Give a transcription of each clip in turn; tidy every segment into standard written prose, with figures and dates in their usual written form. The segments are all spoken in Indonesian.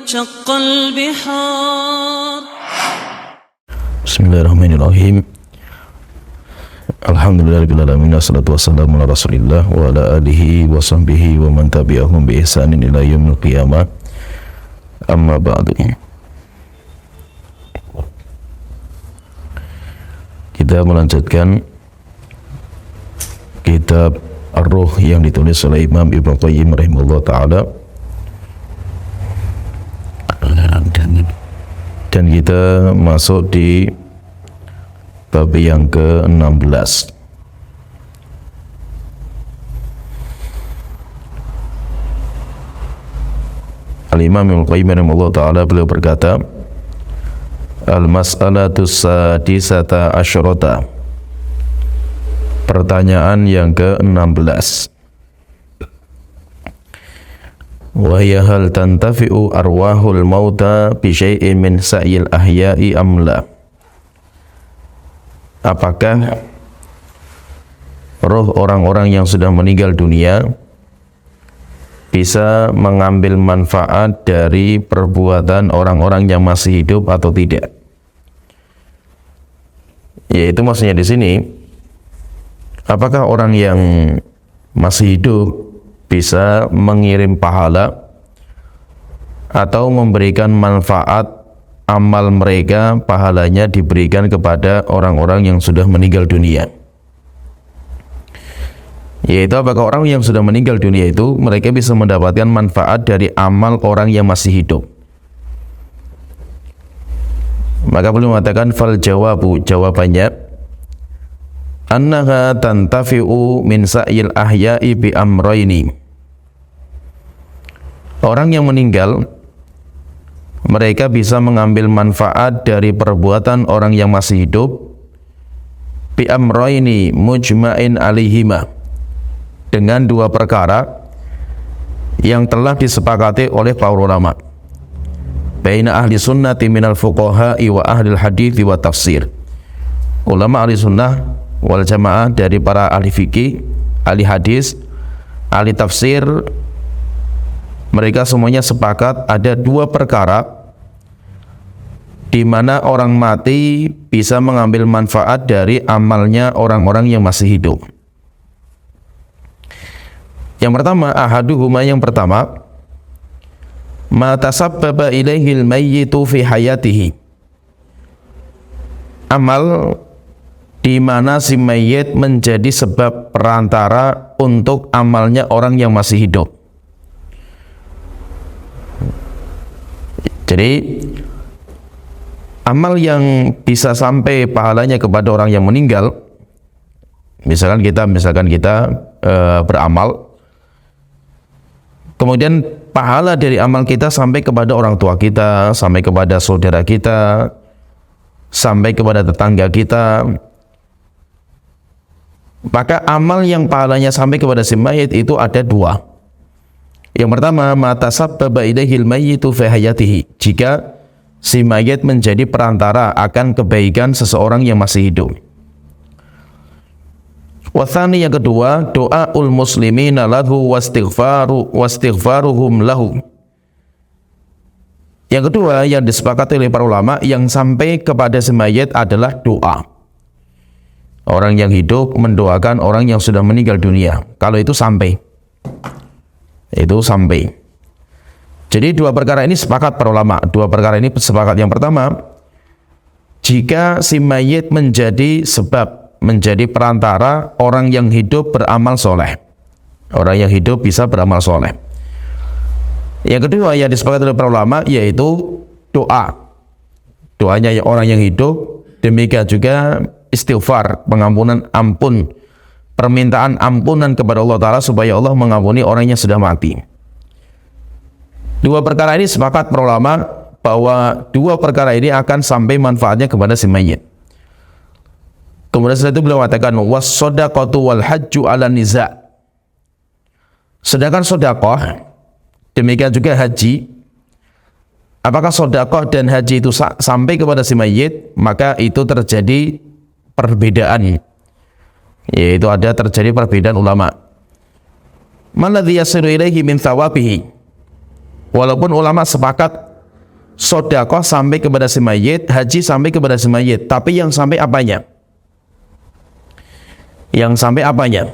شق البحار. Bismillahirrahmanirrahim. Alhamdulillahirabbil alamin, wassalatu wassalamu ala Rasulillah wa ala alihi wa sahbihi wa man tabi'ahum bi ihsanin ila yaumil qiyamah. Amma ba'du. Kita melanjutkan kitab Ar-Ruh yang ditulis oleh Imam Ibnu Qayyim rahimahullah ta'ala, dan kita masuk di bab yang ke-16. Al-Imam Ibnu Qayyim rahimahullah ta'ala beliau berkata, Al-mas'alatu sadisata asyrata, pertanyaan yang ke-16. Wa hiya hal tantafi'u arwahul mauta bi syai'in min sa'il ahya'i am la? Apakah roh orang-orang yang sudah meninggal dunia bisa mengambil manfaat dari perbuatan orang-orang yang masih hidup atau tidak? Yaitu maksudnya di sini, apakah orang yang masih hidup bisa mengirim pahala atau memberikan manfaat amal mereka, pahalanya diberikan kepada orang-orang yang sudah meninggal dunia? Yaitu apakah orang yang sudah meninggal dunia itu mereka bisa mendapatkan manfaat dari amal orang yang masih hidup? Maka beliau mengatakan fal jawabu, jawabannya annaha tantafi'u min sa'il ahya'i bi amrayni. Orang yang meninggal mereka bisa mengambil manfaat dari perbuatan orang yang masih hidup bi amrayni mujma'in alaihima, dengan dua perkara yang telah disepakati oleh para ulama, baina ahli sunnati minal fuqaha'i wa ahli hadits wa tafsir. Ulama ahli sunnah wal jamaah dari para ahli fikih, ahli hadis, ahli tafsir, mereka semuanya sepakat ada dua perkara di mana orang mati bisa mengambil manfaat dari amalnya orang-orang yang masih hidup. Yang pertama, ahaduhuma, yang pertama, ma tasabbaba ilaihil mayyitu fi hayatihi, amal di mana si mayit menjadi sebab perantara untuk amalnya orang yang masih hidup. Jadi amal yang bisa sampai pahalanya kepada orang yang meninggal, misalkan kita beramal, kemudian pahala dari amal kita sampai kepada orang tua kita, sampai kepada saudara kita, sampai kepada tetangga kita, maka amal yang pahalanya sampai kepada si mayit itu ada dua. Yang pertama, ma tasabbaba ilaihil mayyitu fi hayatihi, jika si mayit menjadi perantara akan kebaikan seseorang yang masih hidup. Wathani, yang kedua, doaul muslimina lahu wastighfaruhum lahu. Yang kedua yang disepakati oleh para ulama yang sampai kepada si mayit adalah doa. Orang yang hidup mendoakan orang yang sudah meninggal dunia. Kalau itu sampai. Itu sampai. Jadi dua perkara ini sepakat para ulama. Dua perkara ini sepakat. Yang pertama, jika si mayit menjadi sebab, menjadi perantara orang yang hidup beramal soleh. Orang yang hidup bisa beramal soleh. Yang kedua yang disepakati oleh para ulama yaitu doa. Doanya orang yang hidup, demikian juga istighfar, pengampunan ampun, permintaan ampunan kepada Allah Ta'ala supaya Allah mengampuni orang yang sudah mati. Dua perkara ini sepakat para ulama bahwa dua perkara ini akan sampai manfaatnya kepada si mayit. Kemudian setelah itu beliau mengatakan was-shadaqatu wal hajju ala niza'. Sedangkan sedekah, demikian juga haji, apakah sedekah dan haji itu sampai kepada si mayit, maka itu terjadi perbedaan, yaitu ada terjadi perbedaan ulama. Maladhi yasiru ilaihi min thawabihi, walaupun ulama sepakat Sodakoh sampai kepada si mayit, haji sampai kepada si mayit. Tapi yang sampai apanya? Yang sampai apanya?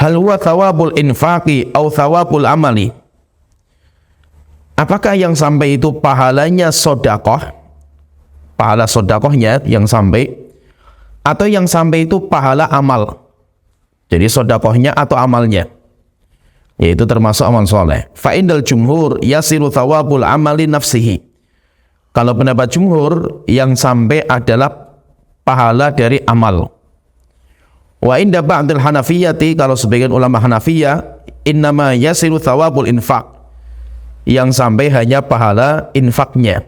Hal huwa thawabul infaqi au thawabul amali? Apakah yang sampai itu pahalanya sodakoh, pahala sodakohnya yang sampai, atau yang sampai itu pahala amal? Jadi sodakohnya atau amalnya, yaitu termasuk amal soleh. Fa'indal jumhur yasiru thawabul amali nafsihi. Kalau pendapat jumhur, yang sampai adalah pahala dari amal. Wa inda ba'dil hanafiyati, kalau sebagian ulama Hanafiyah, innama yasiru thawabul infaq. Yang sampai hanya pahala infaknya.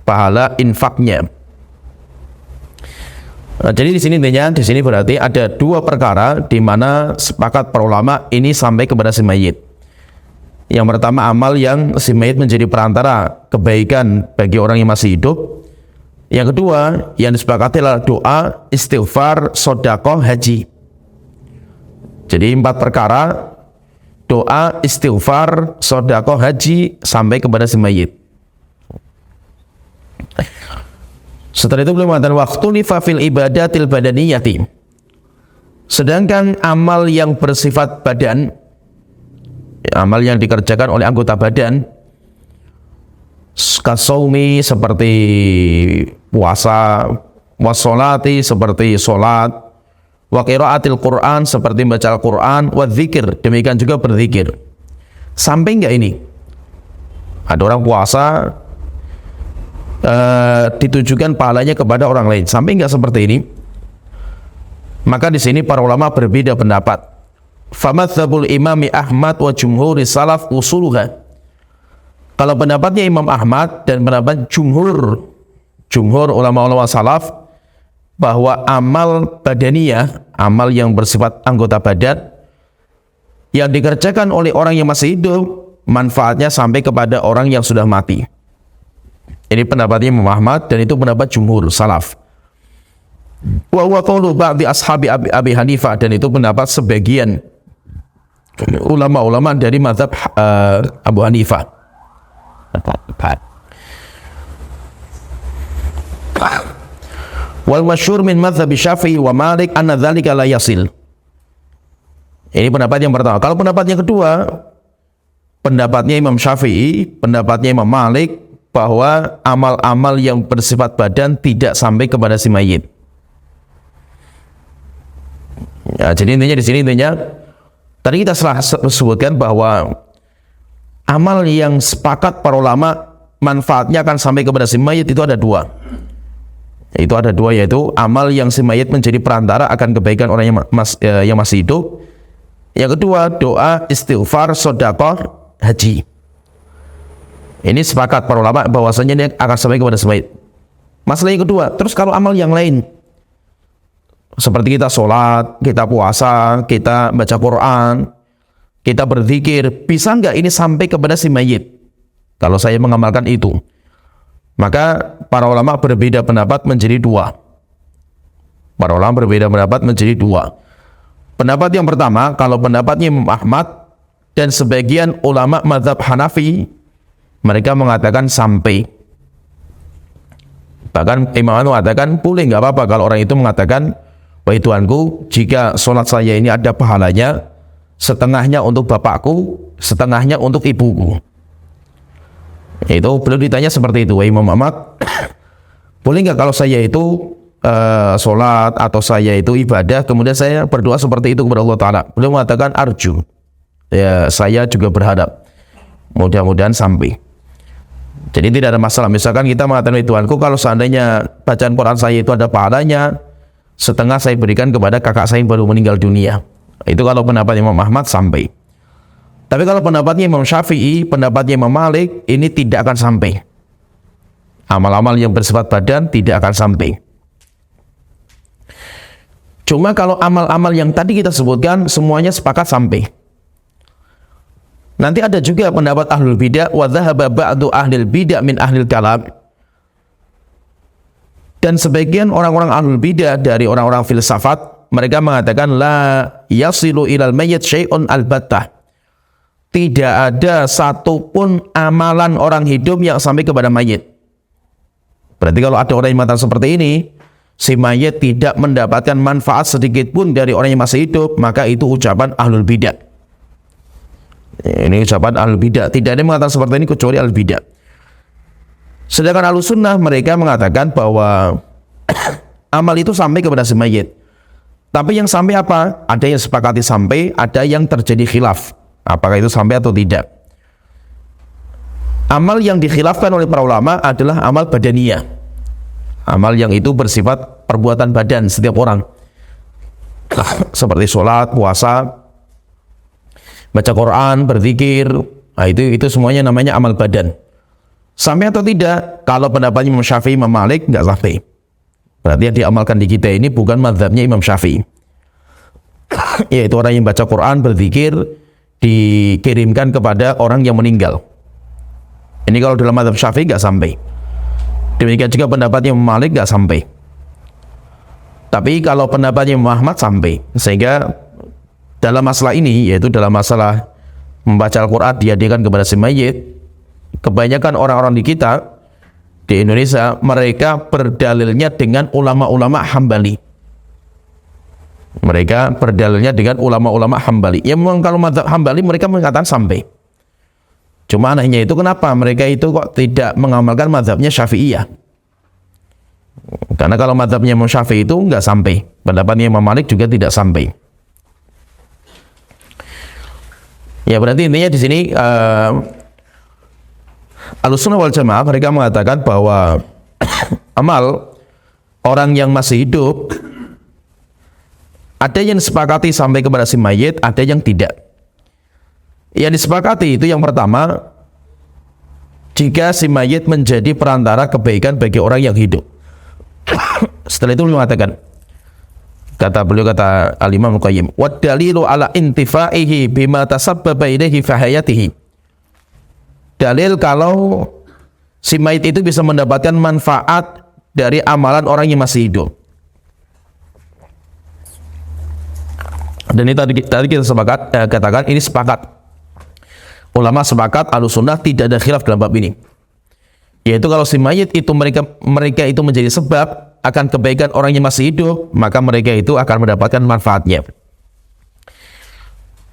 Pahala infaknya. Nah, jadi di sini berarti ada dua perkara di mana sepakat para ulama ini sampai kepada si mayit. Yang pertama, amal yang si mayit menjadi perantara kebaikan bagi orang yang masih hidup. Yang kedua, yang disepakati adalah doa, istighfar, sedekah, haji. Jadi 4 perkara: doa, istighfar, sedekah, haji sampai kepada si mayit. Setelah itu beliau mengatakan waktu fil ibadatil badaniyati. Sedangkan amal yang bersifat badan, amal yang dikerjakan oleh anggota badan, kasaumi seperti puasa, wasolati seperti solat, wa qiraatil Quran seperti baca Al-Quran, wa dzikir demikian juga berzikir. Sampai enggak ini? Ada orang puasa ditujukan pahalanya kepada orang lain, sampai enggak seperti ini? Maka di sini para ulama berbeda pendapat. Famadzhabul Imami Ahmad wa jumhuri salaf usuluha. Kalau pendapatnya Imam Ahmad dan pendapat jumhur ulama-ulama salaf, bahwa amal badaniyah, amal yang bersifat anggota badan yang dikerjakan oleh orang yang masih hidup, manfaatnya sampai kepada orang yang sudah mati. Ini pendapatnya Imam Ahmad dan itu pendapat jumhur salaf. Wa huwa qaulu ba'di ashabi Abi Hanifah, dan itu pendapat sebagian ulama-ulama dari mazhab Abu Hanifah. Wal masyhur min mazhab Syafi'i wa Malik anna dzalika la yasil. Ini pendapat yang pertama. Kalau pendapat yang kedua, pendapatnya Imam Syafi'i, pendapatnya Imam Malik, bahwa amal-amal yang bersifat badan tidak sampai kepada si mayit. Ya, jadi intinya di sini tadi kita sebutkan bahwa amal yang sepakat para ulama manfaatnya akan sampai kepada si mayit itu ada dua. Yaitu amal yang si mayit menjadi perantara akan kebaikan orang yang masih hidup. Yang kedua, doa, istighfar, sedekah, haji. Ini sepakat para ulama bahwasanya ini akan sampai kepada si mayit. Masalah yang kedua, terus kalau amal yang lain seperti kita sholat, kita puasa, kita baca Quran, kita berzikir, bisa nggak ini sampai kepada si mayit? Kalau saya mengamalkan itu, maka para ulama berbeda pendapat menjadi dua. Pendapat yang pertama, kalau pendapatnya Imam Ahmad dan sebagian ulama mazhab Hanafi, mereka mengatakan sampai. Bahkan Imam Ahmad mengatakan boleh, nggak apa-apa kalau orang itu mengatakan, wahai Tuanku, jika sholat saya ini ada pahalanya, setengahnya untuk bapakku, setengahnya untuk ibuku. Itu beliau ditanya seperti itu, wahai Imam Ahmad, boleh nggak kalau saya itu sholat atau saya itu ibadah, kemudian saya berdoa seperti itu kepada Allah Ta'ala? Beliau mengatakan arju, ya saya juga berharap, mudah-mudahan sampai. Jadi tidak ada masalah. Misalkan kita mengatakan, Tuanku, kalau seandainya bacaan Quran saya itu ada pahalanya, setengah saya berikan kepada kakak saya yang baru meninggal dunia. Itu kalau pendapat Imam Ahmad sampai. Tapi kalau pendapatnya Imam Syafi'i, pendapatnya Imam Malik, ini tidak akan sampai. Amal-amal yang bersifat badan tidak akan sampai. Cuma kalau amal-amal yang tadi kita sebutkan semuanya sepakat sampai. Nanti ada juga pendapat ahlul bidah, wa dhahaba ba'du ahlil bidah min ahlil kalam. Dan sebagian orang-orang ahlul bidah dari orang-orang filsafat, mereka mengatakan la yasilu ilal mayyit syai'un albattah. tidak ada satupun amalan orang hidup yang sampai kepada mayit. Berarti kalau ada orang yang mengatakan seperti ini, si mayit tidak mendapatkan manfaat sedikit pun dari orang yang masih hidup, maka itu ucapan ahlul bidah. Ini ucapan ahlul bidah. Tidak ada yang mengatakan seperti ini kecuali ahlul bidah. Sedangkan ahlus sunnah mereka mengatakan bahwa amal itu sampai kepada si mayit. Tapi yang sampai apa? Ada yang sepakati sampai, ada yang terjadi khilaf. Apakah itu sampai atau tidak? Amal yang dikhilafkan oleh para ulama adalah amal badaniyah. Amal yang itu bersifat perbuatan badan setiap orang. Seperti sholat, puasa, baca Quran, berzikir. Nah, itu semuanya namanya amal badan. Sampai atau tidak? Kalau pendapatnya Imam Syafi'i, Imam Malik, nggak sampai. Berarti yang diamalkan di kita ini bukan mazhabnya Imam Syafi'i. Yaitu orang yang baca Quran, berzikir, dikirimkan kepada orang yang meninggal. Ini kalau dalam mazhab Syafi'i nggak sampai. Demikian juga pendapatnya Imam Malik nggak sampai. Tapi kalau pendapatnya Imam Ahmad sampai. Sehingga dalam masalah ini, yaitu dalam masalah membaca Al-Quran dihadiahkan kepada si mayit, kebanyakan orang-orang di kita di Indonesia mereka berdalilnya dengan ulama-ulama Hambali. Mereka berdalilnya dengan ulama-ulama Hambali. Ya memang kalau mazhab Hambali mereka mengatakan sampai. Cuma anehnya itu kenapa mereka itu kok tidak mengamalkan mazhabnya Syafi'iyah? Karena kalau mazhabnya Imam Syafi'i itu enggak sampai. Pendapatnya Imam Malik juga tidak sampai. Ya berarti intinya di sini Ahlussunnah wal Jamaah mereka mengatakan bahwa amal orang yang masih hidup ada yang disepakati sampai kepada si mayit, ada yang tidak. Yang disepakati itu yang pertama, jika si mayit menjadi perantara kebaikan bagi orang yang hidup. Setelah itu beliau mengatakan, kata Al-Imam Al-Qayyim, "Wad dalilu ala intifaihi bima tasabbaba ilaihi fi hayatihi." Dalil kalau si mayit itu bisa mendapatkan manfaat dari amalan orang yang masih hidup. Dan ini tadi kita katakan ini sepakat. Ulama sepakat, Ahlussunnah tidak ada khilaf dalam bab ini. Yaitu kalau si mayit itu mereka itu menjadi sebab akan kebaikan orang yang masih hidup, maka mereka itu akan mendapatkan manfaatnya.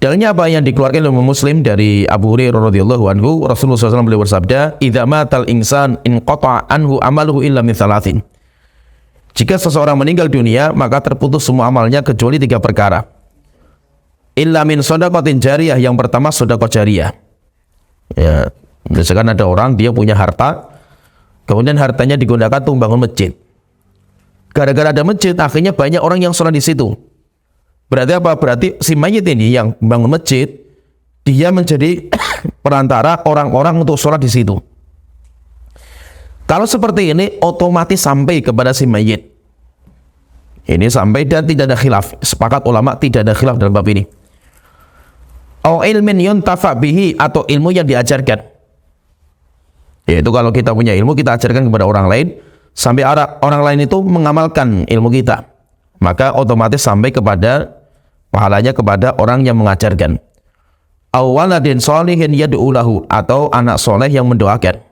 Dalilnya apa yang dikeluarkan oleh Muslim dari Abu Hurairah radhiyallahu anhu, Rasulullah SAW beliau bersabda, "Idza matal insan inqata anhu amaluhu illa min thalathin." Jika seseorang meninggal dunia, maka terputus semua amalnya kecuali 3 perkara. Illa min shadaqatin jariyah, yang pertama sedekah jariyah. Ya, misalkan ada orang dia punya harta, kemudian hartanya digunakan untuk membangun masjid. Gara-gara ada masjid, akhirnya banyak orang yang sholat di situ. Berarti apa? Berarti si mayit ini yang bangun masjid, dia menjadi perantara orang-orang untuk sholat di situ. Kalau seperti ini, otomatis sampai kepada si mayit. Ini sampai dan tidak ada khilaf. Sepakat ulama tidak ada khilaf dalam bab ini. Au ilmin yuntafa bihi, atau ilmu yang diajarkan. Yaitu kalau kita punya ilmu, kita ajarkan kepada orang lain, sampai orang lain itu mengamalkan ilmu kita, maka otomatis sampai kepada pahalanya kepada orang yang mengajarkan. Aw waladin sholihin yad'u lahu, atau anak soleh yang mendoakan.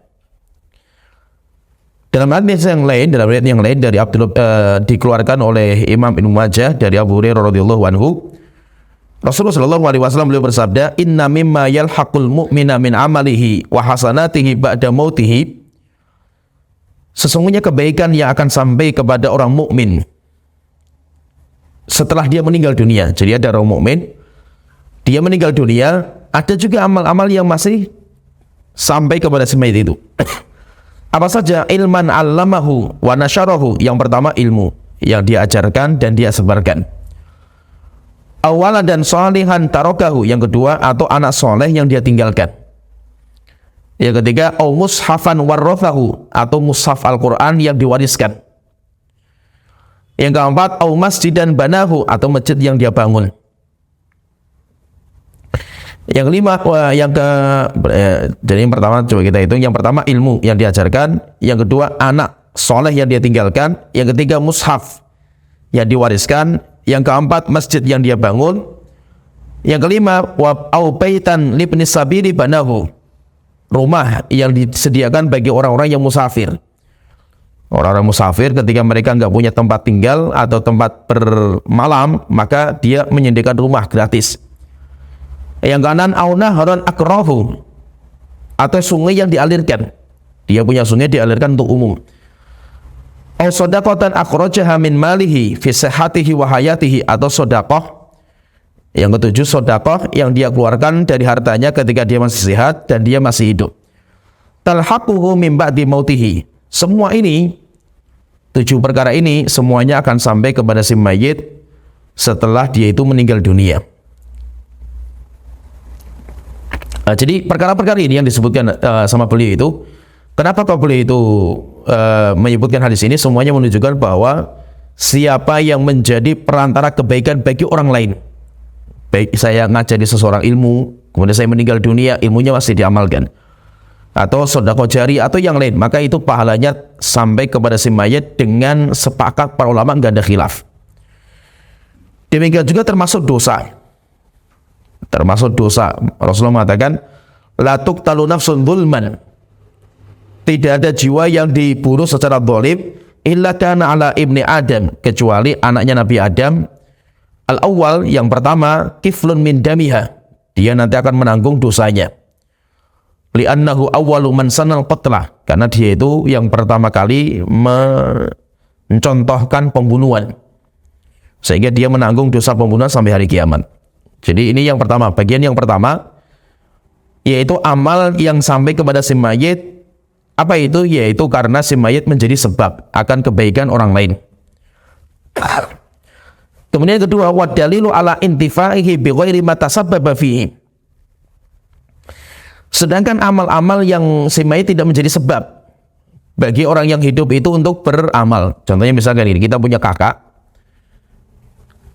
Dalam hadis yang lain, dari dikeluarkan oleh Imam Ibnu Majah dari Abu Hurairah radhiyallahu anhu, Rasulullah sallallahu alaihi wasallam beliau bersabda, "Inna mimma yalhaqul mu'mina min amalihi wa hasanatihi ba'da mautihi." Sesungguhnya kebaikan yang akan sampai kepada orang mukmin setelah dia meninggal dunia. Jadi ada orang mukmin, dia meninggal dunia, ada juga amal-amal yang masih sampai kepada si mayit itu. Apa saja? Ilman 'allamahu wa nasyarahu. Yang pertama ilmu yang dia ajarkan dan dia sebarkan. Awalan dan sholihan tarokahu. Yang kedua, atau anak soleh yang dia tinggalkan. Yang ketiga, au mushafan warrathahu, atau mushaf Al-Quran yang diwariskan. Yang keempat, au masjidan banahu, atau masjid yang dia bangun. Yang kelima, jadi yang pertama coba kita hitung. Yang pertama ilmu yang diajarkan, yang kedua anak soleh yang dia tinggalkan, yang ketiga mushaf yang diwariskan, yang keempat masjid yang dia bangun, Yang kelima, wa au baitan libni sabili banahu. Rumah yang disediakan bagi orang-orang yang musafir. Orang-orang musafir ketika mereka nggak punya tempat tinggal atau tempat bermalam, maka dia menyediakan rumah gratis. Yang keenam, au nahran akrahu, atau sungai yang dialirkan. Dia punya sungai dialirkan untuk umum. Au shadaqatan akhrajaha min malihi fi sihhatihi wa hayatihi, atau sedekah. Yang ketujuh, sedekah yang dia keluarkan dari hartanya ketika dia masih sehat dan dia masih hidup. Talhaquhu min ba'di mautihi. Semua ini, 7 perkara ini semuanya akan sampai kepada si mayit setelah dia itu meninggal dunia. Jadi perkara-perkara ini yang disebutkan sama beliau itu, kenapa kok beliau itu menyebutkan hadis ini, semuanya menunjukkan bahwa siapa yang menjadi perantara kebaikan bagi orang lain, baik saya ngajari seseorang ilmu, kemudian saya meninggal dunia, ilmunya masih diamalkan, atau sedekah jari atau yang lain, maka itu pahalanya sampai kepada si mayit dengan sepakat para ulama, enggak ada khilaf. Demikian juga termasuk dosa. Termasuk dosa. Rasulullah mengatakan, la tuqtalu nafsun dzulman. Tidak ada jiwa yang dibunuh secara zalim illa kana ala ibni Adam, kecuali anaknya Nabi Adam. Al-awwal, yang pertama, kiflun min damiha, dia nanti akan menanggung dosanya. Li'annahu awwalu man sanal qatlah, karena dia itu yang pertama kali mencontohkan pembunuhan, sehingga dia menanggung dosa pembunuhan sampai hari kiamat. Jadi ini yang pertama, bagian yang pertama, yaitu amal yang sampai kepada si mayit. Apa itu? Yaitu karena si mayit menjadi sebab akan kebaikan orang lain. Kemudian yang kedua, wa dalilu ala intifaihi bi ghairi ma tasabbaba fihi. Sedangkan amal-amal yang si mayit tidak menjadi sebab bagi orang yang hidup itu untuk beramal. Contohnya misalkan ini, kita punya kakak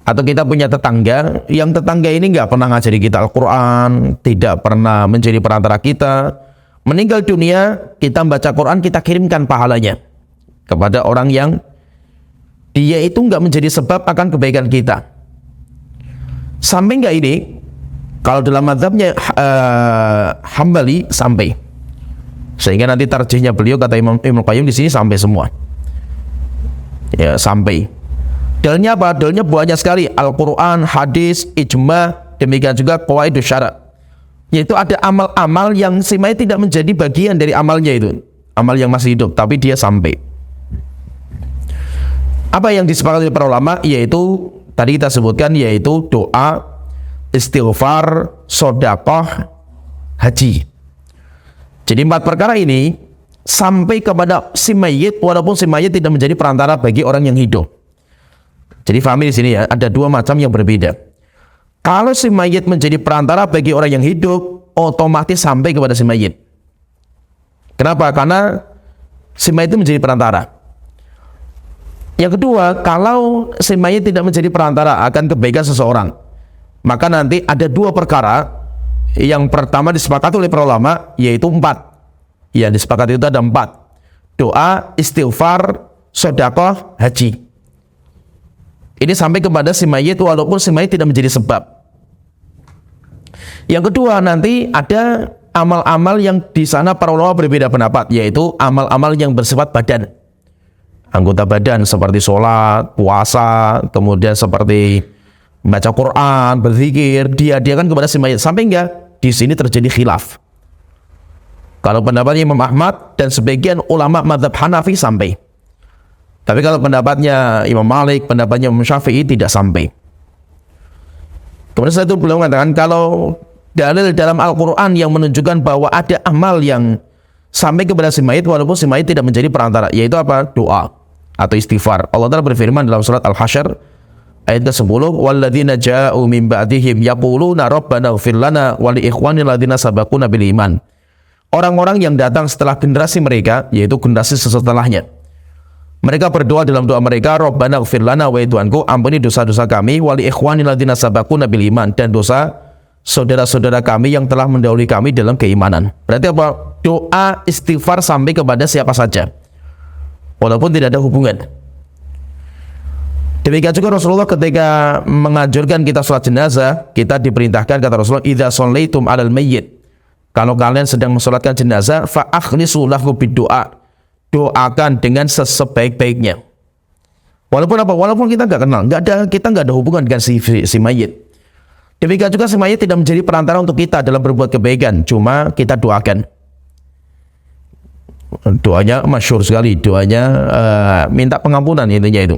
atau kita punya tetangga, yang tetangga ini nggak pernah ngajari kita Al-Quran, tidak pernah menjadi perantara kita. Meninggal dunia, kita baca Quran, kita kirimkan pahalanya kepada orang yang dia itu nggak menjadi sebab akan kebaikan kita. Sampai nggak ini? Kalau dalam mazhabnya Hambali sampai. Sehingga nanti tarjihnya beliau, kata Imam Ibnu Qayyim di sini, sampai semua. Ya, sampai. Dalilnya apa? Dalilnya banyak sekali. Al-Quran, hadis, ijma, demikian juga qawaidus syara'. Yaitu ada amal-amal yang si mayit tidak menjadi bagian dari amalnya itu. Amal yang masih hidup, tapi dia sampai. Apa yang disepakati para ulama? Yaitu tadi kita sebutkan, yaitu doa, istighfar, sedekah, haji. Jadi 4 perkara ini sampai kepada si mayit, walaupun si mayit tidak menjadi perantara bagi orang yang hidup. Jadi fahami di sini ya, ada 2 macam yang berbeda. Kalau si mayit menjadi perantara bagi orang yang hidup, otomatis sampai kepada si mayit. Kenapa? Karena si mayit itu menjadi perantara. Yang kedua, kalau si mayit tidak menjadi perantara akan kebaikan seseorang, maka nanti ada 2 perkara. Yang pertama disepakati oleh para ulama, yaitu 4. Yang disepakati itu ada 4. Doa, istighfar, sedekah, haji. Ini sampai kepada si mayit walaupun si mayit tidak menjadi sebab. Yang kedua, nanti ada amal-amal yang di sana para ulama berbeda pendapat, yaitu amal-amal yang bersifat badan. Anggota badan seperti sholat, puasa, kemudian seperti baca Quran, berzikir, dihadiahkan kepada si mayit. Sampai enggak? Di sini terjadi khilaf. Kalau pendapatnya Imam Ahmad dan sebagian ulama mazhab Hanafi sampai. Tapi kalau pendapatnya Imam Malik, pendapatnya Imam Syafi'i tidak sampai. Kemudian setelah itu beliau mengatakan, kalau dalil dalam Al-Quran yang menunjukkan bahwa ada amal yang sampai kepada si mayit walaupun si mayit tidak menjadi perantara, yaitu apa? Doa atau istighfar. Allah Ta'ala berfirman dalam surat Al-Hasyr ayat ke-10, walladzina ja'u min ba'dihim yaquluna rabbana ighfir lana wa li ikhwanil ladzina sabaquna bil iman. Orang-orang yang datang setelah generasi mereka, yaitu generasi setelahnya, mereka berdoa dalam doa mereka, rabbana ighfir lana, wa Tuhanku ampuni dosa-dosa kami, wa li ikhwanil ladzina sabaquna bil iman, dan dosa saudara-saudara kami yang telah mendahului kami dalam keimanan. Berarti apa? Doa istighfar sampai kepada siapa saja, walaupun tidak ada hubungan. Demikian juga Rasulullah ketika menganjurkan kita sholat jenazah, kita diperintahkan kata Rasulullah, idza shallaitum 'alal mayyit. Kalau kalian sedang mensolatkan jenazah, fa akhlisu lahu bid-du'a. Doakan dengan sesebaik-baiknya. Walaupun apa? Walaupun kita nggak kenal, kita nggak ada hubungan dengan si mayit. Demikian juga si mayit tidak menjadi perantara untuk kita dalam berbuat kebaikan, cuma kita doakan. Doanya masyhur sekali, doanya minta pengampunan intinya itu.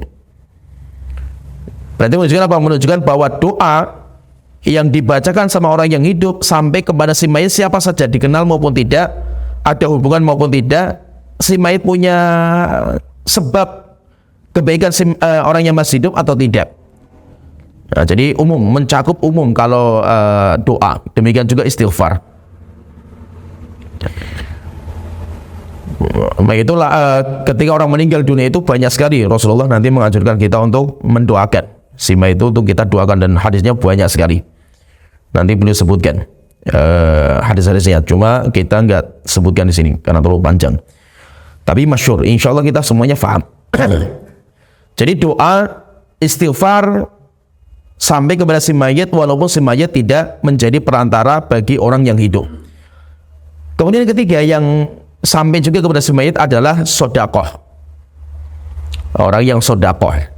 Berarti menunjukkan apa? Menunjukkan bahwa doa yang dibacakan sama orang yang hidup sampai kepada si mayit siapa saja, dikenal maupun tidak, ada hubungan maupun tidak, si mayit punya sebab kebaikan orang yang masih hidup atau tidak. Nah, jadi umum, mencakup umum kalau doa. Demikian juga istighfar. Itulah ketika orang meninggal dunia itu banyak sekali Rasulullah nanti menganjurkan kita untuk mendoakan si mayit itu, untuk kita doakan, dan hadisnya banyak sekali. Nanti beliau sebutkan hadis-hadisnya, cuma kita nggak sebutkan di sini karena terlalu panjang. Tapi masyhur, insya Allah kita semuanya faham. Jadi doa istighfar sampai kepada si mayit walaupun si mayit tidak menjadi perantara bagi orang yang hidup. Kemudian ketiga yang sampai juga kepada si mayit adalah sedekah. Orang yang sedekah,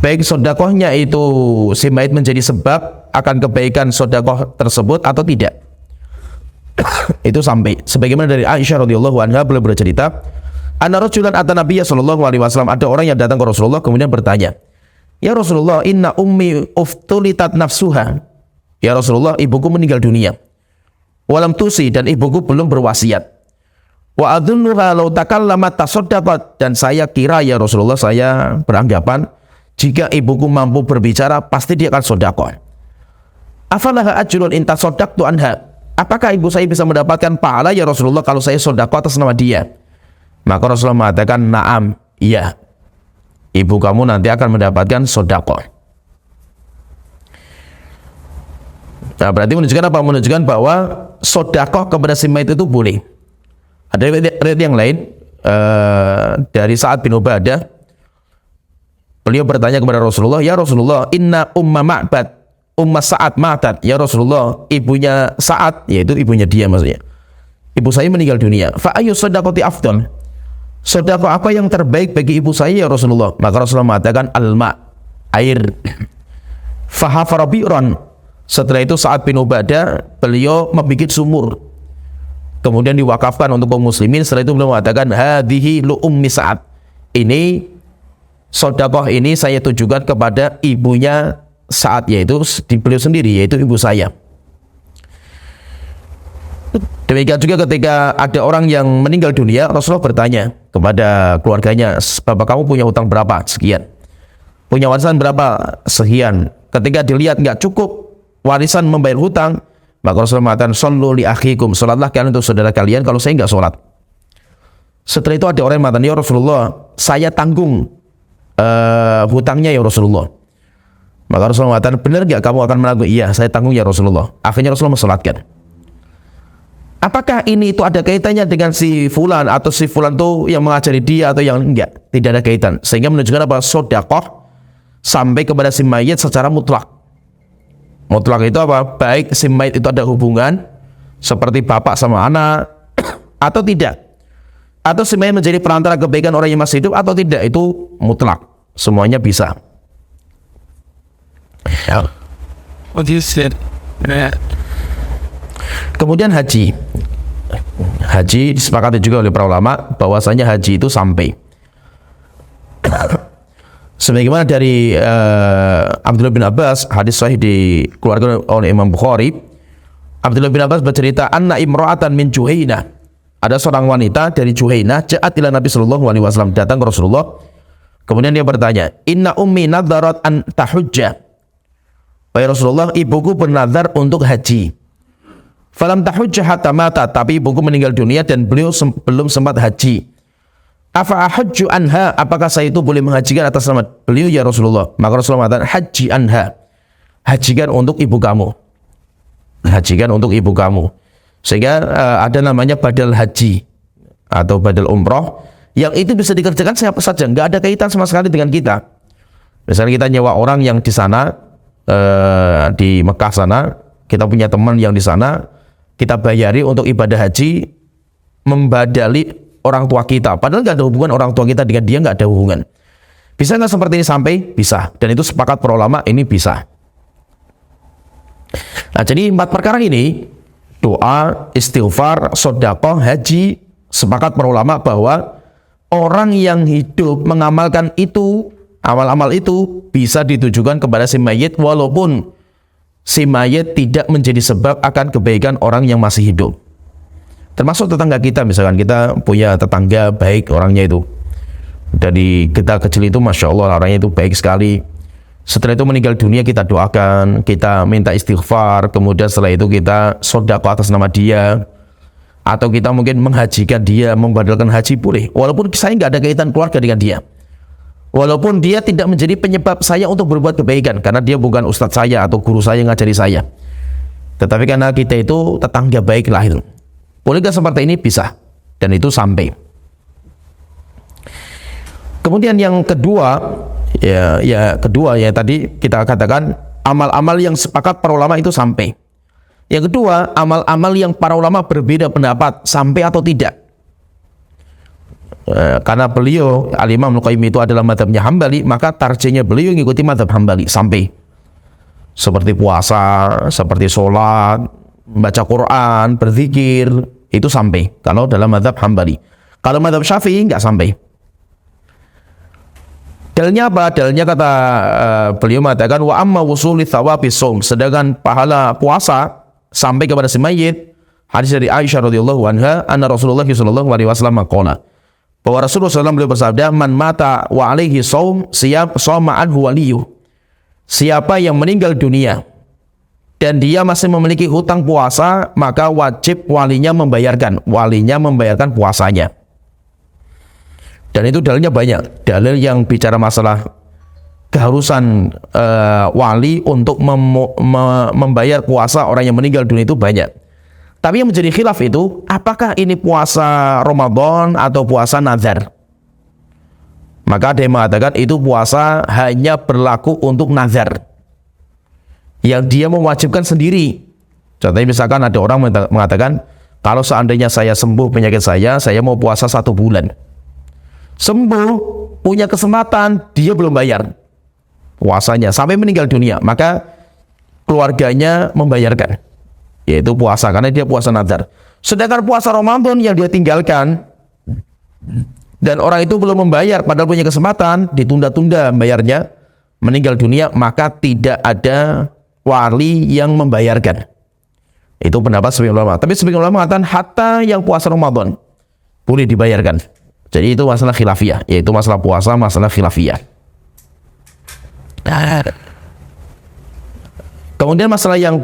baik sedekahnya itu si mayit menjadi sebab akan kebaikan sedekah tersebut atau tidak. Itu sampai sebagaimana dari Aisyah radhiyallahu anha, beliau bercerita, anna rajulan ata nabiyya sallallahu alaihi wasallam, ada orang yang datang ke Rasulullah kemudian bertanya, ya Rasulullah, inna ummi uftulitat nafsuha. Ya Rasulullah, ibuku meninggal dunia. Walam tusi, dan ibuku belum berwasiat. Wa adhunnuha law takallamat tasaddaqat, dan saya kira ya Rasulullah, saya beranggapan jika ibuku mampu berbicara pasti dia akan sedekah. Afalaha ajrun in tasaddaqtu anha. Apakah ibu saya bisa mendapatkan pahala ya Rasulullah kalau saya sedekah atas nama dia? Maka Rasulullah mengatakan, na'am, iya. Ibu kamu nanti akan mendapatkan sedekah. Nah, berarti menunjukkan apa? Menunjukkan bahwa sedekah kepada si mayit itu boleh. Ada riwayat yang lain dari Sa'ad bin Ubadah, beliau bertanya kepada Rasulullah, ya Rasulullah, inna umma ma'bad, umma Sa'ad matat. Ya Rasulullah, ibunya Sa'ad, yaitu ibunya dia maksudnya, ibu saya meninggal dunia. Fa ayyu sadaqati afdal, sedekah apa yang terbaik bagi ibu saya ya Rasulullah? Maka Rasulullah mengatakan al-ma, air. Fahafara bi'ran. Setelah itu Sa'ad bin Ubadah, beliau membuat sumur, kemudian diwakafkan untuk kaum muslimin. Setelah itu beliau mengatakan, hadhihi lu ummi Sa'ad, ini sedekah ini saya tujukan kepada ibunya Sa'ad, yaitu beliau sendiri, yaitu ibu saya. Demikian juga ketika ada orang yang meninggal dunia, Rasulullah bertanya kepada keluarganya, bapak kamu punya hutang berapa? Sekian. Punya warisan berapa? Sekian. Ketika dilihat nggak cukup warisan membayar hutang, maka Rasulullah mengatakan, sallu li akhikum, salatlah kalian untuk saudara kalian kalau saya nggak salat. Setelah itu ada orang yang mengatakan, ya Rasulullah, saya tanggung hutangnya ya Rasulullah. Maka Rasulullah mengatakan, benar nggak kamu akan menanggung? Iya, saya tanggung ya Rasulullah. Akhirnya Rasulullah mensalatkan. Apakah ini itu ada kaitannya dengan si fulan atau si fulan itu yang mengajari dia atau yang enggak? Tidak ada kaitan. Sehingga menunjukkan apa? Sedekah sampai kepada si mayit secara mutlak. Mutlak itu apa? Baik si mayit itu ada hubungan seperti bapak sama anak atau tidak, atau si mayit menjadi perantara kebaikan orang yang masih hidup atau tidak, itu mutlak. Semuanya bisa. What you said. Kemudian haji. Haji disepakati juga oleh para ulama bahwasanya haji itu sampai. Sebagaimana dari Abdullah bin Abbas, hadis sahih dikeluarkan oleh Imam Bukhari. Abdullah bin Abbas bercerita, anna imra'atan min Juhainah, ada seorang wanita dari Juhainah, ja'at ila Nabi sallallahu alaihi wasallam, datang ke Rasulullah. Kemudian dia bertanya, inna ummi nadharat an tahujja. Wahai Rasulullah, ibuku bernazar untuk haji. Falam tahujja hatta mata, tapi ibuku meninggal dunia dan beliau belum sempat haji. Afa ahujju anha, apakah saya itu boleh menghajikan atas nama beliau ya Rasulullah? Maka Rasulullah mengatakan, haji anha, hajikan untuk ibu kamu. Hajikan untuk ibu kamu. Sehingga ada namanya badal haji atau badal umroh, yang itu bisa dikerjakan siapa saja, nggak ada kaitan sama sekali dengan kita. Misalnya kita nyewa orang yang di sana, di Mekah sana, kita punya teman yang di sana, kita bayari untuk ibadah haji, membadali orang tua kita. Padahal nggak ada hubungan orang tua kita dengan dia, nggak ada hubungan. Bisa nggak seperti ini sampai? Bisa. Dan itu sepakat para ulama, ini bisa. Nah, jadi 4 perkara ini, doa, istighfar, sedekah, haji, sepakat para ulama bahwa orang yang hidup mengamalkan itu, amal-amal itu bisa ditujukan kepada si mayit walaupun si mayit tidak menjadi sebab akan kebaikan orang yang masih hidup. Termasuk tetangga kita, misalkan kita punya tetangga baik orangnya itu. Dari kita kecil itu Masya Allah orangnya itu baik sekali. Setelah itu meninggal dunia kita doakan, kita minta istighfar, kemudian setelah itu kita sedekah atas nama dia. Atau kita mungkin menghajikan dia, membadalkan haji boleh. Walaupun saya nggak ada kaitan keluarga dengan dia. Walaupun dia tidak menjadi penyebab saya untuk berbuat kebaikan, karena dia bukan ustadz saya atau guru saya yang ngajari saya. Tetapi karena kita itu tetangga baik lah itu. Bolehkah seperti ini? Bisa. Dan itu sampai. Kemudian yang kedua, kedua tadi kita katakan amal-amal yang sepakat para ulama itu sampai. Yang kedua, amal-amal yang para ulama berbeda pendapat sampai atau tidak. Karena beliau Al-Imam Al-Qayyim itu adalah mazhabnya Hambali, maka tarjihnya beliau mengikuti mazhab Hambali sampai. Seperti puasa, seperti sholat, baca Quran, berzikir, itu sampai. Kalau dalam mazhab Hambali. Kalau mazhab Syafi'i nggak sampai. Dalilnya apa? Dalilnya kata beliau mengatakan wa amma wusuli thawabi shaum, sedangkan pahala puasa sampai kepada si mayit. Hadis dari Aisyah radhiyallahu anha, anna Rasulullah sallallahu alaihi wasallam qala, bahwa Rasulullah SAW beliau bersabda, man mata wa alaihi shaum shoma anhu waliyuh. Siapa yang meninggal dunia dan dia masih memiliki hutang puasa, maka wajib walinya membayarkan puasanya. Dan itu dalilnya banyak. Dalil yang bicara masalah keharusan wali untuk membayar puasa orang yang meninggal dunia itu banyak. Tapi yang menjadi khilaf itu, apakah ini puasa Ramadan atau puasa nazar? Maka ada yang mengatakan itu puasa hanya berlaku untuk nazar, yang dia mewajibkan sendiri. Contohnya misalkan ada orang mengatakan, kalau seandainya saya sembuh penyakit saya mau puasa 1 bulan. Sembuh, punya kesempatan, dia belum bayar puasanya sampai meninggal dunia, maka keluarganya membayarkan, yaitu puasa, karena dia puasa nazar. Sedangkan puasa Ramadan yang dia tinggalkan dan orang itu belum membayar padahal punya kesempatan, ditunda-tunda bayarnya, meninggal dunia, maka tidak ada wali yang membayarkan. Itu pendapat sebagian ulama. Tapi sebagian ulama mengatakan hatta yang puasa Ramadan boleh dibayarkan. Jadi itu masalah khilafiyah, yaitu masalah puasa, masalah khilafiyah. Kemudian masalah yang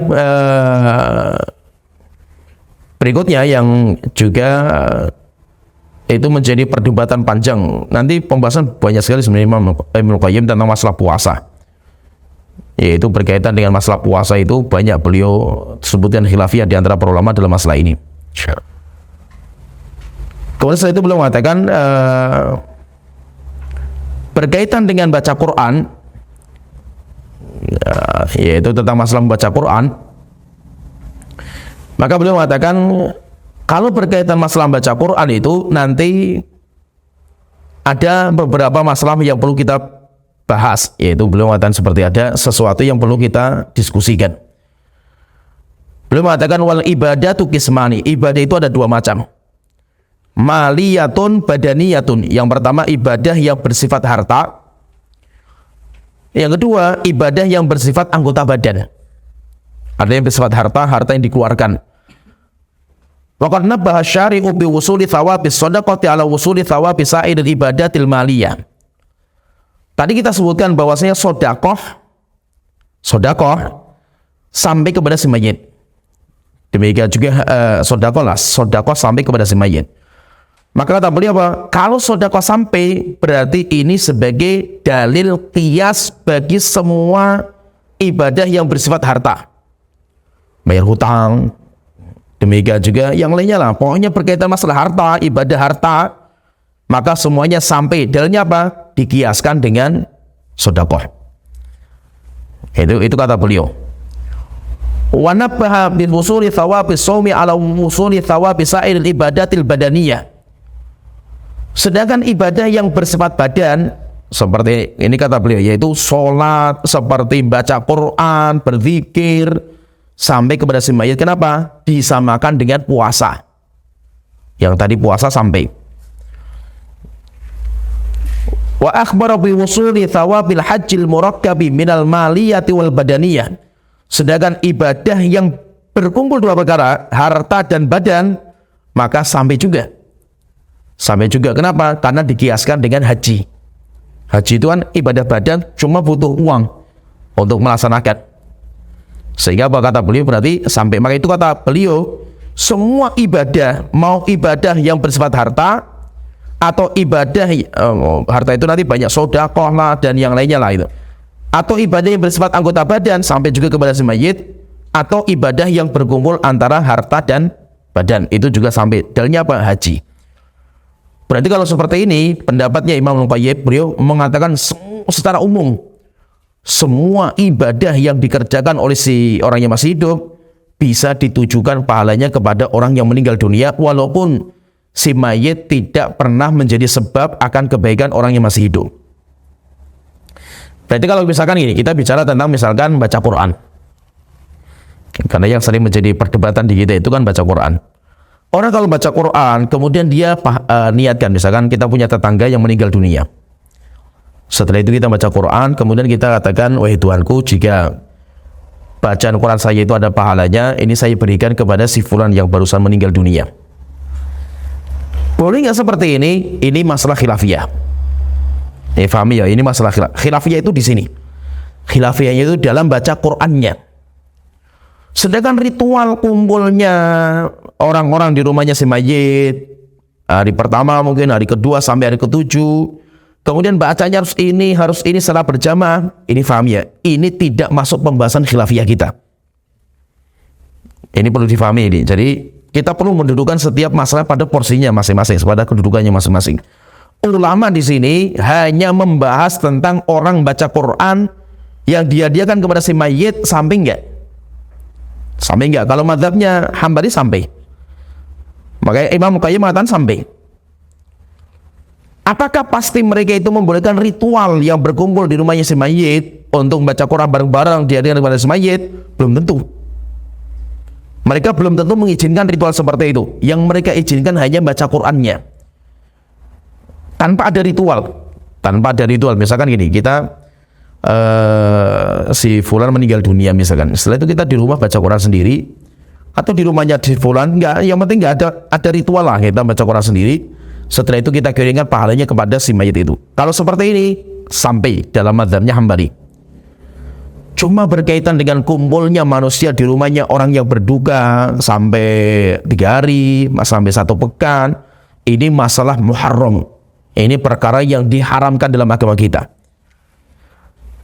berikutnya yang juga itu menjadi perdebatan panjang. Nanti pembahasan banyak sekali sebenarnya Imam Al-Qayyim tentang masalah puasa. Yaitu berkaitan dengan masalah puasa itu banyak beliau sebutkan khilafiyah di antara para ulama dalam masalah ini. Kemudian setelah itu beliau mengatakan berkaitan dengan baca Quran, yaitu tentang masalah membaca Quran, maka beliau mengatakan kalau berkaitan masalah membaca Quran itu nanti ada beberapa masalah yang perlu kita bahas, yaitu beliau mengatakan seperti ada sesuatu yang perlu kita diskusikan. Beliau mengatakan wal ibadatu qismani, ibadah itu ada 2 macam. Maliyatun badaniyatun. Yang pertama ibadah yang bersifat harta. Yang kedua ibadah yang bersifat anggota badan. Ada yang bersifat harta yang dikeluarkan. Waqad nabbaha syari'u bi wusuli thawabis shadaqati ala wusuli thawabi sa'idil ibadatil maliyah. Tadi kita sebutkan bahwasanya sedekah sampai kepada si mayit. Demikian juga sedekah sampai kepada si mayit. Maka kata beliau apa? Kalau sedekah sampai, berarti ini sebagai dalil qiyas bagi semua ibadah yang bersifat harta. Bayar hutang, demikian juga yang lainnya lah. Pokoknya berkaitan masalah harta, ibadah harta, maka semuanya sampai. Dalilnya apa? Dikiaskan dengan sedekah. Itu kata beliau. Wa nabbaha bil wusuli thawabis shaumi ala wusuli thawabis sa'iril ibadatil badaniyah. Sedangkan ibadah yang bersifat badan seperti ini kata beliau, yaitu sholat, seperti baca Quran, berzikir sampai kepada si mayit. Kenapa? Disamakan dengan puasa. Yang tadi puasa sampai. Wa akhbara bi wusuli thawabil hajjil murakkabi minal maliyati wal badaniyah. Sedangkan ibadah yang berkumpul dua perkara, harta dan badan, maka sampai juga. Sampai juga. Kenapa? Karena dikiaskan dengan haji. Haji itu kan ibadah badan, cuma butuh uang untuk melaksanakan. Sehingga apa kata beliau berarti sampai. Maka itu kata beliau, semua ibadah, mau ibadah yang bersifat harta atau ibadah harta itu nanti banyak sedekah lah dan yang lainnya lah itu. Atau ibadah yang bersifat anggota badan sampai juga kepada si mayit, atau ibadah yang berkumpul antara harta dan badan itu juga sampai. Dalilnya apa? Haji. Berarti kalau seperti ini pendapatnya Imam Al-Qayyim, beliau mengatakan secara umum semua ibadah yang dikerjakan oleh si orang yang masih hidup bisa ditujukan pahalanya kepada orang yang meninggal dunia, walaupun si mayit tidak pernah menjadi sebab akan kebaikan orang yang masih hidup. Berarti kalau misalkan ini kita bicara tentang misalkan baca Quran, karena yang sering menjadi perdebatan di kita itu kan baca Quran. Orang kalau baca Quran kemudian dia niatkan, misalkan kita punya tetangga yang meninggal dunia. Setelah itu kita baca Quran, kemudian kita katakan, wahai Tuhanku, jika bacaan Quran saya itu ada pahalanya, ini saya berikan kepada si fulan yang barusan meninggal dunia. Boleh nggak seperti ini? Ini masalah khilafiyah. Fahami ya, ini masalah khilafiyah itu di sini. Khilafiyahnya itu dalam baca Qur'annya. Sedangkan ritual kumpulnya orang-orang di rumahnya si mayit, hari pertama mungkin, hari kedua sampai hari ketujuh, kemudian bacanya harus ini setelah berjamaah, ini faham ya, ini tidak masuk pembahasan khilafiyah kita. Ini perlu difahami ini. Jadi kita perlu mendudukan setiap masalah pada porsinya masing-masing, pada kedudukannya masing-masing. Ulama di sini hanya membahas tentang orang baca Quran yang dihadiahkan kepada si mayit, sampai enggak? Sampai enggak? Kalau mazhabnya Hambali sampai. Makanya Imam Qayyim mengatakan sampai. Apakah pasti mereka itu membolehkan ritual yang berkumpul di rumahnya si mayit untuk membaca Quran bareng-bareng dihadiahkan kepada si mayit? Belum tentu. Mereka belum tentu mengizinkan ritual seperti itu. Yang mereka izinkan hanya baca Qur'annya, tanpa ada ritual. Tanpa ada ritual. Misalkan gini, kita si fulan meninggal dunia misalkan. Setelah itu kita di rumah baca Quran sendiri, atau di rumahnya si fulan, enggak, yang penting enggak ada ritual lah, kita baca Quran sendiri. Setelah itu kita kirimkan pahalanya kepada si mayit itu. Kalau seperti ini sampai dalam mazhabnya Hambali. Cuma berkaitan dengan kumpulnya manusia di rumahnya orang yang berduka sampai 3 hari, sampai 1 pekan, ini masalah muharram. Ini perkara yang diharamkan dalam agama kita.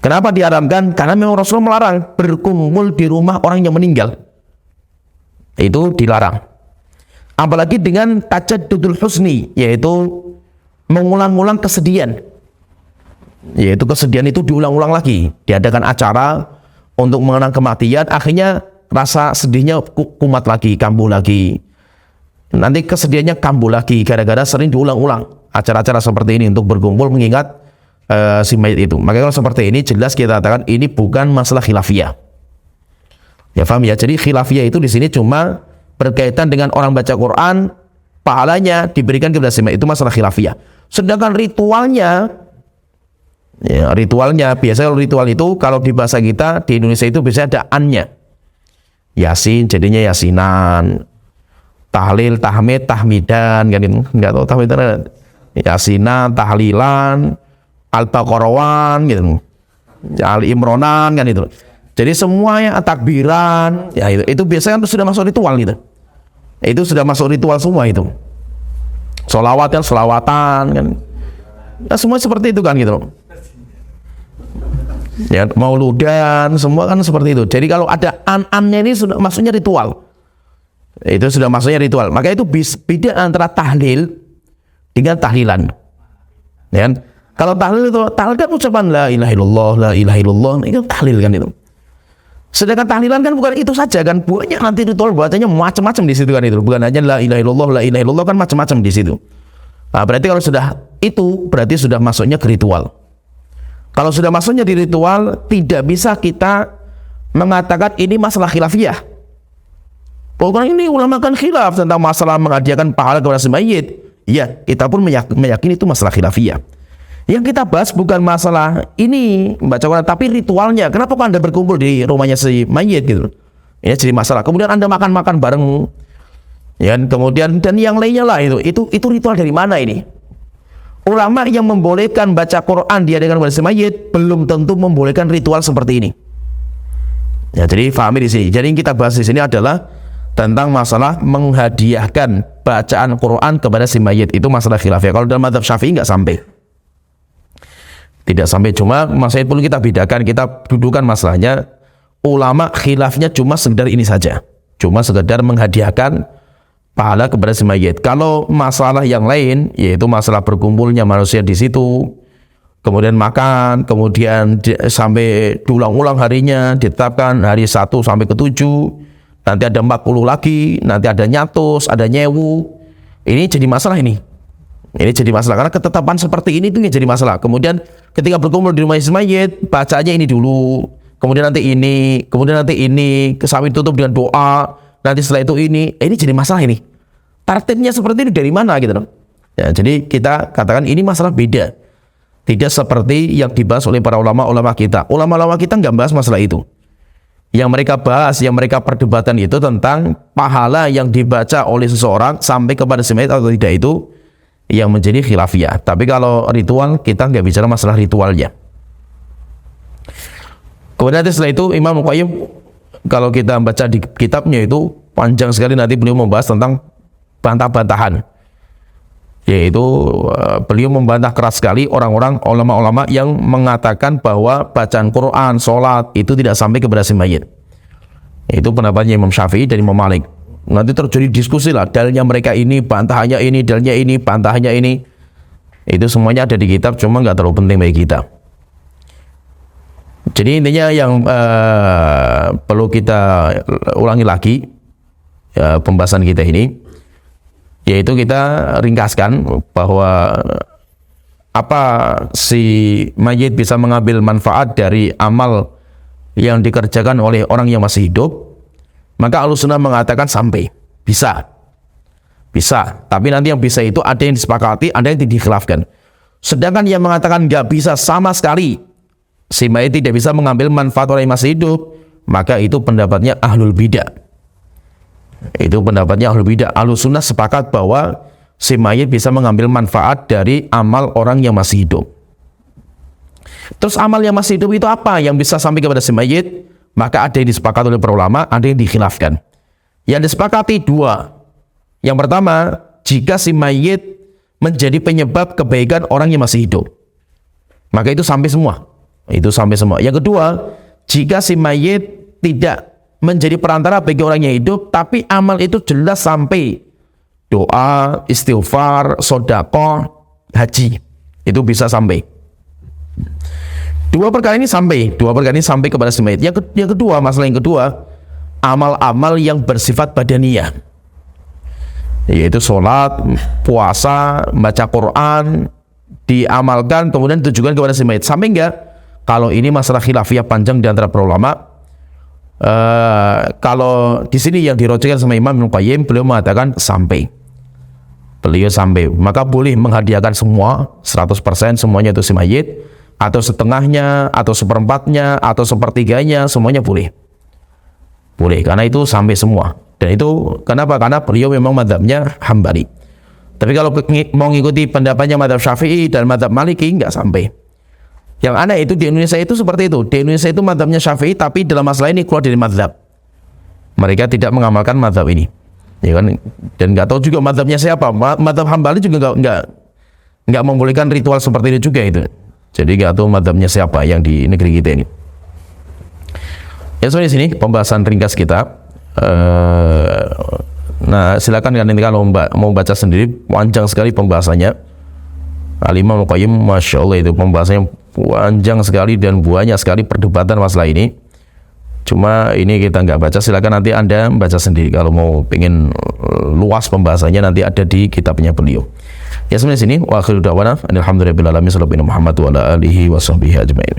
Kenapa diharamkan? Karena memang Rasulullah melarang berkumpul di rumah orang yang meninggal. Itu dilarang. Apalagi dengan tajaddudul husni, yaitu mengulang-ulang kesedihan. Yaitu kesedihan itu diulang-ulang lagi. Diadakan acara untuk mengenang kematian, akhirnya rasa sedihnya kumat lagi, kambuh lagi. Nanti kesedihannya kambuh lagi gara-gara sering diulang-ulang acara-acara seperti ini untuk berkumpul mengingat si mayit itu. Makanya kalau seperti ini jelas kita katakan ini bukan masalah khilafiyah. Ya paham ya? Jadi khilafiyah itu di sini cuma berkaitan dengan orang baca Quran, pahalanya diberikan kepada si mayit, itu masalah khilafiyah. Sedangkan ritualnya, ya ritualnya biasanya ritual itu kalau di bahasa kita di Indonesia itu biasanya ada annya. Yasin jadinya yasinan, tahlil, tahmid, tahmidan, kan itu. Enggak tahu tahmidan. Yasinan, tahlilan, Al-Baqarawan gitu, Al-Imronan kan itu. Jadi semuanya takbiran, ya itu biasanya kan sudah masuk ritual gitu. Itu sudah masuk ritual semua itu. Selawatan kan. Ya semua seperti itu kan gitu. Ya mauludan semua kan seperti itu. Jadi kalau ada an-annya ini sudah masuknya ritual. Itu sudah masuknya ritual. Maka itu beda antara tahlil dengan tahlilan. Ya kan? Kalau tahlil kan ucapan la ilaha illallah, la ilaha illallah, itu tahlil kan itu. Sedangkan tahlilan kan bukan itu saja kan, banyak nanti ritual bacanya macam-macam di situ kan itu. Bukan hanya la ilaha illallah kan macam-macam di situ. Nah, berarti kalau sudah itu berarti sudah masuknya ke ritual. Kalau sudah masuknya di ritual, tidak bisa kita mengatakan ini masalah khilafiyah. Pokoknya ini ulama kan khilaf tentang masalah menghadiahkan pahala kepada si mayit. Ya, kita pun meyakini itu masalah khilafiyah. Yang kita bahas bukan masalah ini membaca Quran, tapi ritualnya. Kenapa kok Anda berkumpul di rumahnya si mayit gitu? Ini jadi masalah. Kemudian Anda makan-makan bareng, ya, kemudian dan yang lainnya lah itu ritual dari mana ini? Ulama yang membolehkan baca Quran diadakan kepada si mayit belum tentu membolehkan ritual seperti ini. Ya, jadi fahami di sini. Jadi yang kita bahas di sini adalah tentang masalah menghadiahkan bacaan Quran kepada si mayit. Itu masalah khilafiyah. Kalau dalam mazhab Syafi'i nggak sampai. Tidak sampai, cuma masalah perlu kita bedakan, kita dudukan masalahnya. Ulama khilafnya cuma sekedar ini saja, cuma sekedar menghadiahkan pahala kepada si mayit. Kalau masalah yang lain, yaitu masalah berkumpulnya manusia di situ, kemudian makan, kemudian sampai diulang-ulang harinya, ditetapkan hari 1 sampai ke 7, nanti ada 40 lagi, nanti ada nyatus, ada nyewu. Ini jadi masalah ini. Ini jadi masalah karena ketetapan seperti ini itu jadi masalah. Kemudian ketika berkumpul di rumah si mayit, bacanya ini dulu, kemudian nanti ini, sampai tutup dengan doa, nanti setelah itu ini jadi masalah ini. Tartibnya seperti ini dari mana gitu loh. Ya, jadi kita katakan ini masalah beda. Tidak seperti yang dibahas oleh para ulama-ulama kita. Ulama-ulama kita nggak bahas masalah itu. Yang mereka bahas, yang mereka perdebatan itu tentang pahala yang dibaca oleh seseorang sampai kepada si mayit atau tidak, itu yang menjadi khilafiyah. Tapi kalau ritual, kita nggak bicara masalah ritualnya. Kemudian setelah itu Imam Al-Qayyim, kalau kita baca di kitabnya itu panjang sekali, nanti beliau membahas tentang bantah-bantahan, yaitu beliau membantah keras sekali orang-orang ulama-ulama yang mengatakan bahwa bacaan Quran, sholat itu tidak sampai kepada si mayit. Itu pendapatnya Imam Syafi'i dan Imam Malik. Nanti terjadi diskusi lah, dalilnya mereka ini, bantahannya ini, dalilnya ini, bantahannya ini. Itu semuanya ada di kitab, cuma nggak terlalu penting bagi kita. Jadi intinya yang perlu kita ulangi lagi pembahasan kita ini, yaitu kita ringkaskan bahwa apa si mayit bisa mengambil manfaat dari amal yang dikerjakan oleh orang yang masih hidup. Maka Ahlussunnah mengatakan sampai, bisa, tapi nanti yang bisa itu ada yang disepakati, ada yang dikhilafkan. Sedangkan yang mengatakan nggak bisa sama sekali, si mayit tidak bisa mengambil manfaat orang yang masih hidup, maka itu pendapatnya Ahlul Bidah. Itu pendapatnya Ahlul Bidah. Ahlussunnah sepakat bahwa si mayit bisa mengambil manfaat dari amal orang yang masih hidup. Terus amal yang masih hidup itu apa yang bisa sampai kepada si mayit? Maka ada yang disepakati oleh para ulama, ada yang dikhilafkan. Yang disepakati dua. Yang pertama, jika si mayit menjadi penyebab kebaikan orang yang masih hidup, maka itu sampai semua. Itu sampai semua. Yang kedua, jika si mayit tidak menjadi perantara bagi orang yang hidup, tapi amal itu jelas sampai doa, istighfar, sedekah, haji, itu bisa sampai. Dua perkara ini sampai kepada si mayit. Yang kedua, masalah yang kedua, amal-amal yang bersifat badaniyah, yaitu sholat, puasa, baca Quran, diamalkan kemudian ditujukan kepada si mayit. Sampai enggak? Kalau ini masalah khilafiyah panjang di antara para ulama. Kalau di sini yang dirojekkan sama Imam Ibnu Qayyim, beliau mengatakan sampai. Maka boleh menghadiahkan semua 100% semuanya itu si mayit, atau setengahnya, atau seperempatnya, atau sepertiganya, semuanya boleh. Karena itu sampai semua. Dan itu kenapa? Karena beliau memang mazhabnya Hambali. Tapi kalau mau mengikuti pendapatnya mazhab Syafi'i dan mazhab Maliki, nggak sampai. Yang aneh itu di Indonesia itu seperti itu. Di Indonesia itu mazhabnya Syafi'i, tapi dalam masalah ini keluar dari mazhab. Mereka tidak mengamalkan mazhab ini. Ya kan? Dan nggak tahu juga mazhabnya siapa. Mazhab Hambali juga nggak membolehkan ritual seperti itu juga itu. Jadi nggak tahu mazhabnya siapa yang di negeri kita ini. Ya, sampai di sini pembahasan ringkas kita. Nah, silakan nanti kalau mau baca sendiri, panjang sekali pembahasannya. Al-Imam Al-Qayyim, Masya Allah, itu pembahasannya panjang sekali dan banyak sekali perdebatan masalah ini. Cuma ini kita nggak baca, silakan nanti Anda baca sendiri kalau mau pengen luas pembahasannya, nanti ada di kitabnya beliau. Ya, sampai sini wa akhiru da'wana alhamdulillahirabbil alamin, sallallahu Muhammad wa ala alihi wa sahbihi ajmain.